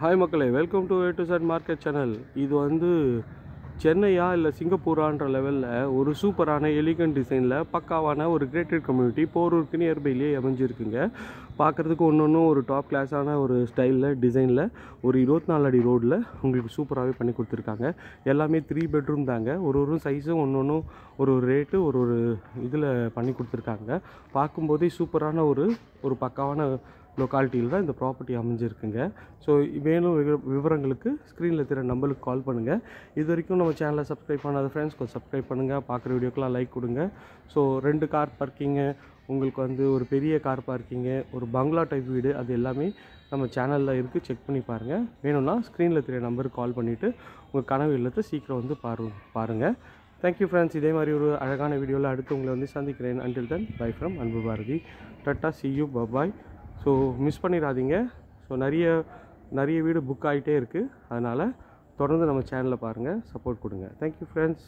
Hi மக்களே, welcome to A to Z market channel. இது வந்து சென்னையா இல்லை சிங்கப்பூரான்ற லெவலில் ஒரு சூப்பரான எலிகன்ட் டிசைனில் பக்காவான ஒரு கிரேட்டட் கம்யூனிட்டி போரூருக்கு நியர்பைலேயே அமைஞ்சிருக்குங்க. பார்க்குறதுக்கு ஒன்று ஒரு டாப் கிளாஸான ஒரு ஸ்டைலில் டிசைனில் ஒரு 24 அடி ரோடில் உங்களுக்கு சூப்பராகவே பண்ணி கொடுத்துருக்காங்க. எல்லாமே 3 பெட்ரூம் தாங்க. ஒரு சைஸும் ஒன்று ஒரு ரேட்டு ஒரு இதில் பண்ணி கொடுத்துருக்காங்க. பார்க்கும்போதே சூப்பரான ஒரு பக்காவான லொக்காலிட்டியில் தான் இந்த ப்ராப்பர்ட்டி அமைஞ்சிருக்குங்க. ஸோ மேலும் விவரங்களுக்கு ஸ்க்ரீனில் தெரிய நம்பருக்கு கால் பண்ணுங்கள். இது வரைக்கும் நம்ம சேனலை சப்ஸ்கிரைப் பண்ணாத ஃப்ரெண்ட்ஸ் கொஞ்சம் சப்ஸ்கிரைப் பண்ணுங்கள். பார்க்குற வீடியோக்கெலாம் லைக் கொடுங்க. ஸோ 2 கார் பார்க்கிங்கு, உங்களுக்கு வந்து ஒரு பெரிய கார் பார்க்கிங்கு, ஒரு பங்களா டைப் வீடு, அது எல்லாமே நம்ம சேனலில் இருக்குது. செக் பண்ணி பாருங்கள். வேணும்னா ஸ்க்ரீனில் தெரிய நம்பருக்கு கால் பண்ணிவிட்டு உங்கள் கனவு இல்லத்தை சீக்கிரம் வந்து பாருங்கள். Thank you friends. இதே மாதிரி ஒரு அழகான வீடியோவில் அடுத்து உங்களை வந்து சந்திக்கிறேன். Until then bye from Anbu Bharathi. Tata, see you, bye. So miss பண்ணிடாதீங்க. ஸோ நிறைய வீடு புக் ஆகிட்டே இருக்குது. அதனால் தொடர்ந்து நம்ம சேனலை பாருங்கள், சப்போர்ட் கொடுங்க. Thank you friends.